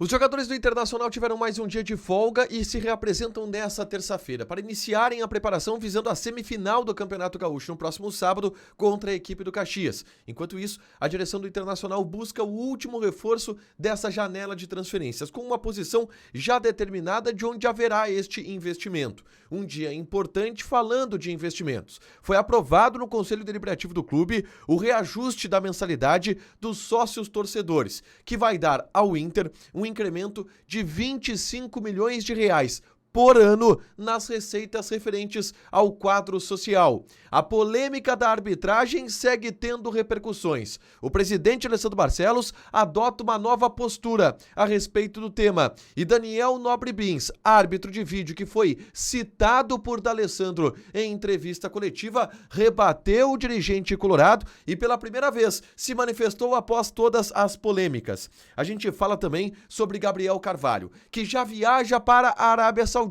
Os jogadores do Internacional tiveram mais um dia de folga e se reapresentam nesta terça-feira para iniciarem a preparação visando a semifinal do Campeonato Gaúcho no próximo sábado contra a equipe do Caxias. Enquanto isso, a direção do Internacional busca o último reforço dessa janela de transferências, com uma posição já determinada de onde haverá este investimento. Um dia importante falando de investimentos. Foi aprovado no Conselho Deliberativo do clube o reajuste da mensalidade dos sócios torcedores, que vai dar ao Inter um incremento de 25 milhões de reais por ano nas receitas referentes ao quadro social. A polêmica da arbitragem segue tendo repercussões. O presidente Alessandro Barcelos adota uma nova postura a respeito do tema. E Daniel Nobre Bins, árbitro de vídeo que foi citado por D'Alessandro em entrevista coletiva, rebateu o dirigente colorado e pela primeira vez se manifestou após todas as polêmicas. A gente fala também sobre Gabriel Carvalho, que já viaja para a Arábia Saudita.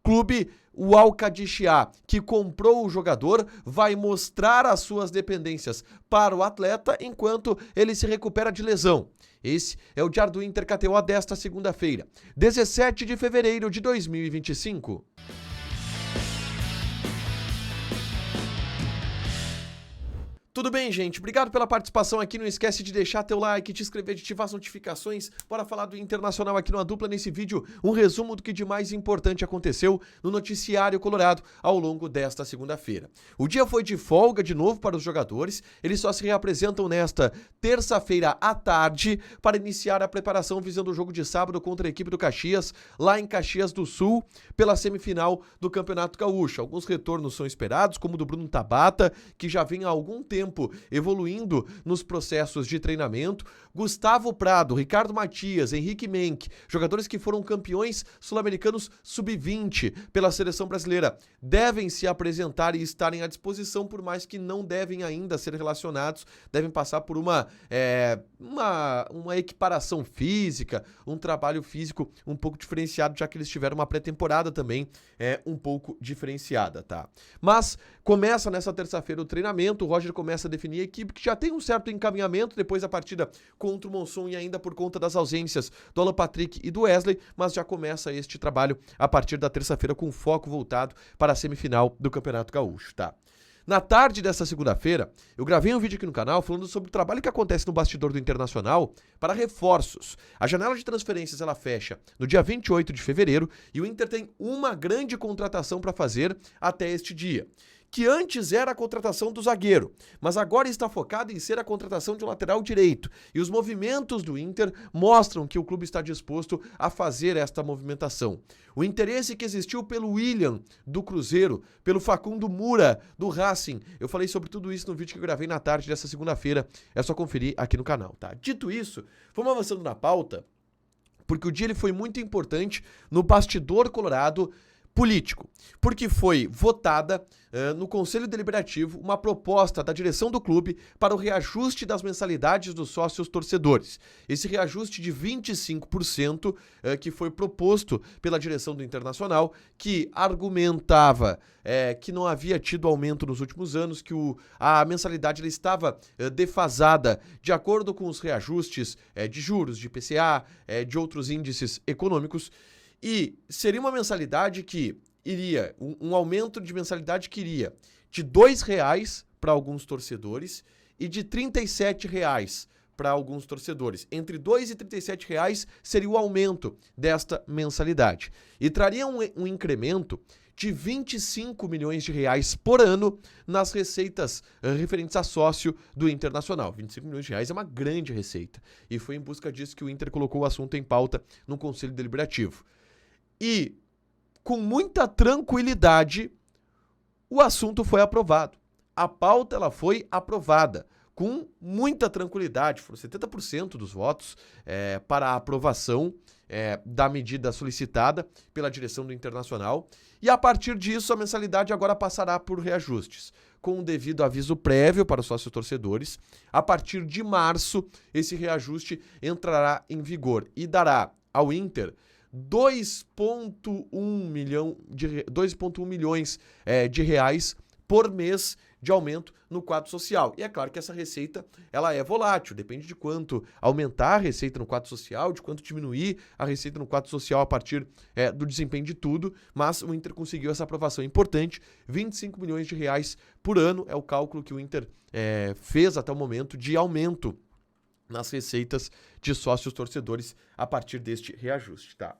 Clube o Al-Qadisiyah, que comprou o jogador, vai mostrar as suas dependências para o atleta enquanto ele se recupera de lesão. Esse é o Diário do Inter KTO desta segunda-feira, 17 de fevereiro de 2025. Tudo bem, gente? Obrigado pela participação aqui. Não esquece de deixar teu like, te inscrever, de ativar as notificações. Bora falar do Internacional aqui no Dupla nesse vídeo. Um resumo do que de mais importante aconteceu no noticiário colorado ao longo desta segunda-feira. O dia foi de folga de novo para os jogadores. Eles só se reapresentam nesta terça-feira à tarde para iniciar a preparação visando o jogo de sábado contra a equipe do Caxias, lá em Caxias do Sul, pela semifinal do Campeonato Gaúcho. Alguns retornos são esperados, como o do Bruno Tabata, que já vem há algum tempo evoluindo nos processos de treinamento. Gustavo Prado, Ricardo Matias, Henrique Menck, jogadores que foram campeões sul-americanos sub-20 pela seleção brasileira, devem se apresentar e estarem à disposição, por mais que não devem ainda ser relacionados, devem passar por uma equiparação física, um trabalho físico um pouco diferenciado, já que eles tiveram uma pré-temporada também um pouco diferenciada, tá? Mas começa nessa terça-feira o treinamento, o Roger começa a definir a equipe, que já tem um certo encaminhamento depois da partida contra o Monson e ainda por conta das ausências do Alan Patrick e do Wesley, mas já começa este trabalho a partir da terça-feira com foco voltado para a semifinal do Campeonato Gaúcho, tá? Na tarde dessa segunda-feira, eu gravei um vídeo aqui no canal falando sobre o trabalho que acontece no bastidor do Internacional para reforços. A janela de transferências ela fecha no dia 28 de fevereiro e o Inter tem uma grande contratação para fazer até este dia, que antes era a contratação do zagueiro, mas agora está focado em ser a contratação de um lateral direito. E os movimentos do Inter mostram que o clube está disposto a fazer esta movimentação. O interesse que existiu pelo William, do Cruzeiro, pelo Facundo Mura, do Racing. Eu falei sobre tudo isso no vídeo que eu gravei na tarde dessa segunda-feira. É só conferir aqui no canal, tá? Dito isso, vamos avançando na pauta, porque o dia ele foi muito importante no bastidor colorado político, porque foi votada no Conselho Deliberativo uma proposta da direção do clube para o reajuste das mensalidades dos sócios torcedores. Esse reajuste de 25% que foi proposto pela direção do Internacional, que argumentava que não havia tido aumento nos últimos anos, que a mensalidade ela estava defasada de acordo com os reajustes de juros, de IPCA, de outros índices econômicos. E seria uma mensalidade que iria, um aumento de mensalidade que iria de R$ 2,00 para alguns torcedores e de R$ 37,00 para alguns torcedores. Entre R$ 2,00 e R$ 37,00 seria o aumento desta mensalidade. E traria um incremento de 25 milhões de reais por ano nas receitas referentes a sócio do Internacional. 25 milhões de reais é uma grande receita. E foi em busca disso que o Inter colocou o assunto em pauta no Conselho Deliberativo. E, com muita tranquilidade, o assunto foi aprovado. A pauta ela foi aprovada com muita tranquilidade. Foram 70% dos votos para a aprovação da medida solicitada pela direção do Internacional. E, a partir disso, a mensalidade agora passará por reajustes, com o devido aviso prévio para os sócios torcedores. A partir de março, esse reajuste entrará em vigor e dará ao Inter 2,1 milhões de reais por mês de aumento no quadro social. E é claro que essa receita ela é volátil, depende de quanto aumentar a receita no quadro social, de quanto diminuir a receita no quadro social a partir do desempenho de tudo, mas o Inter conseguiu essa aprovação importante, 25 milhões de reais por ano é o cálculo que o Inter fez até o momento de aumento nas receitas de sócios torcedores a partir deste reajuste, tá?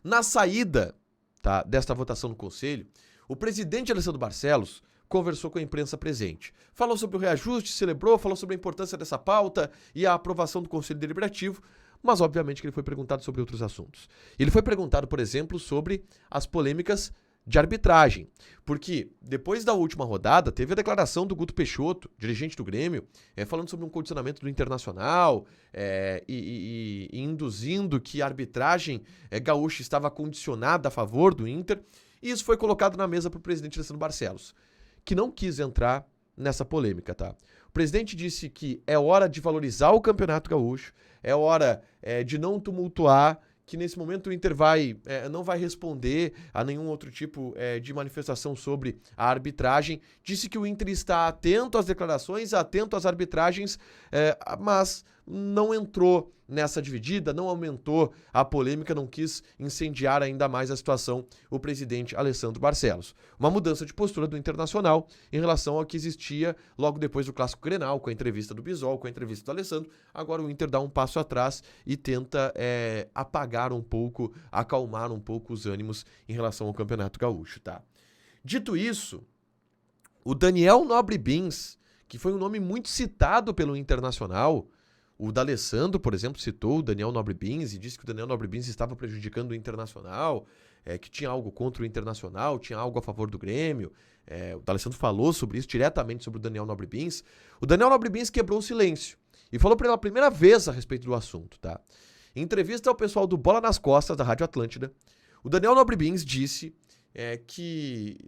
Na saída, tá, desta votação no Conselho, o presidente Alessandro Barcelos conversou com a imprensa presente. Falou sobre o reajuste, celebrou, falou sobre a importância dessa pauta e a aprovação do Conselho Deliberativo, mas obviamente que ele foi perguntado sobre outros assuntos. Ele foi perguntado, por exemplo, sobre as polêmicas de arbitragem, porque depois da última rodada teve a declaração do Guto Peixoto, dirigente do Grêmio, falando sobre um condicionamento do Internacional e induzindo que a arbitragem gaúcha estava condicionada a favor do Inter, e isso foi colocado na mesa para o presidente Alessandro Barcelos, que não quis entrar nessa polêmica, tá? O presidente disse que é hora de valorizar o Campeonato Gaúcho, é hora de não tumultuar, que nesse momento o Inter não vai responder a nenhum outro tipo de manifestação sobre a arbitragem. Disse que o Inter está atento às declarações, atento às arbitragens, mas não entrou nessa dividida, não aumentou a polêmica, não quis incendiar ainda mais a situação o presidente Alessandro Barcelos. Uma mudança de postura do Internacional em relação ao que existia logo depois do Clássico Grenal, com a entrevista do Bisol, com a entrevista do Alessandro. Agora o Inter dá um passo atrás e tenta apagar um pouco, acalmar um pouco os ânimos em relação ao Campeonato Gaúcho, tá? Dito isso, o Daniel Nobre Bins, que foi um nome muito citado pelo Internacional, o D'Alessandro, por exemplo, citou o Daniel Nobre Bins e disse que o Daniel Nobre Bins estava prejudicando o Internacional, que tinha algo contra o Internacional, tinha algo a favor do Grêmio. O D'Alessandro falou sobre isso, diretamente sobre o Daniel Nobre Bins. O Daniel Nobre Bins quebrou o silêncio e falou pela primeira vez a respeito do assunto, tá? Em entrevista ao pessoal do Bola nas Costas, da Rádio Atlântida, o Daniel Nobre Bins disse que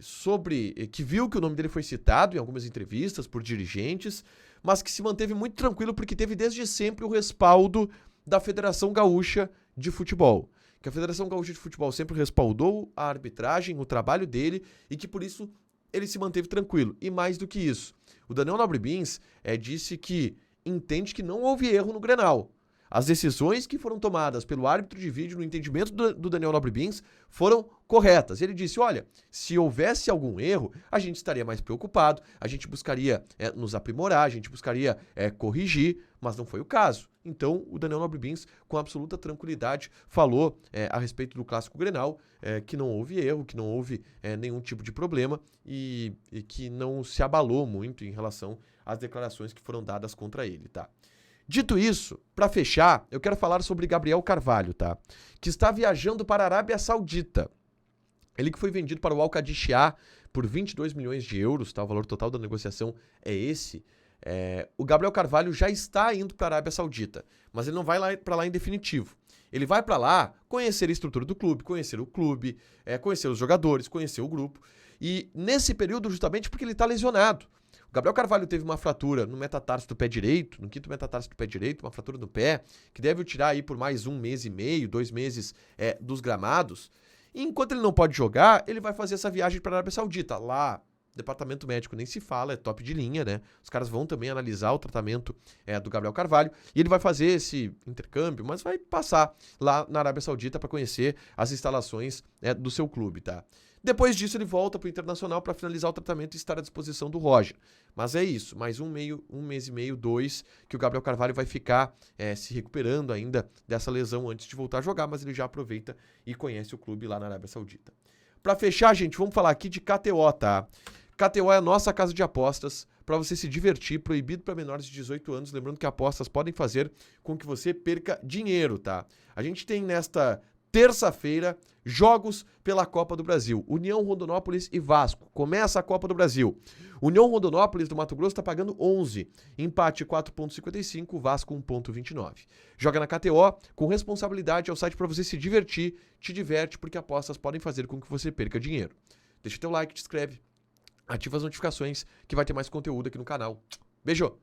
viu que o nome dele foi citado em algumas entrevistas por dirigentes, mas que se manteve muito tranquilo porque teve desde sempre o respaldo da Federação Gaúcha de Futebol. Que a Federação Gaúcha de Futebol sempre respaldou a arbitragem, o trabalho dele, e que por isso ele se manteve tranquilo. E mais do que isso, o Daniel Nobre Bins disse que entende que não houve erro no Grenal. As decisões que foram tomadas pelo árbitro de vídeo, no entendimento do Daniel Nobre Bins, foram corretas. Ele disse, olha, se houvesse algum erro, a gente estaria mais preocupado, a gente buscaria nos aprimorar, a gente buscaria corrigir, mas não foi o caso. Então, o Daniel Nobre Bins, com absoluta tranquilidade, falou a respeito do Clássico Grenal, que não houve erro, que não houve nenhum tipo de problema e que não se abalou muito em relação às declarações que foram dadas contra ele, tá? Dito isso, para fechar, eu quero falar sobre Gabriel Carvalho, tá? Que está viajando para a Arábia Saudita. Ele que foi vendido para o Al-Qadisiyah por 22 milhões de euros, tá? O valor total da negociação é esse. O Gabriel Carvalho já está indo para a Arábia Saudita, mas ele não vai para lá em definitivo. Ele vai para lá conhecer a estrutura do clube, conhecer o clube, conhecer os jogadores, conhecer o grupo. E nesse período, justamente porque ele está lesionado. O Gabriel Carvalho teve uma fratura no metatarso do pé direito, no quinto metatarso do pé direito, uma fratura no pé, que deve o tirar aí por mais 1 mês e meio, 2 meses dos gramados. E enquanto ele não pode jogar, ele vai fazer essa viagem para a Arábia Saudita. Lá, departamento médico nem se fala, é top de linha, né? Os caras vão também analisar o tratamento do Gabriel Carvalho e ele vai fazer esse intercâmbio, mas vai passar lá na Arábia Saudita para conhecer as instalações do seu clube, tá? Depois disso, ele volta para o Internacional para finalizar o tratamento e estar à disposição do Roger. Mas é isso, mais 1 mês e meio, 2, que o Gabriel Carvalho vai ficar se recuperando ainda dessa lesão antes de voltar a jogar, mas ele já aproveita e conhece o clube lá na Arábia Saudita. Para fechar, gente, vamos falar aqui de KTO, tá? KTO é a nossa casa de apostas para você se divertir, proibido para menores de 18 anos. Lembrando que apostas podem fazer com que você perca dinheiro, tá? A gente tem nesta terça-feira, jogos pela Copa do Brasil. União Rondonópolis e Vasco. Começa a Copa do Brasil. União Rondonópolis do Mato Grosso está pagando 11. Empate 4,55, Vasco 1,29. Joga na KTO com responsabilidade, é o site para você se divertir. Te diverte porque apostas podem fazer com que você perca dinheiro. Deixa teu like, te inscreve, ativa as notificações que vai ter mais conteúdo aqui no canal. Beijo!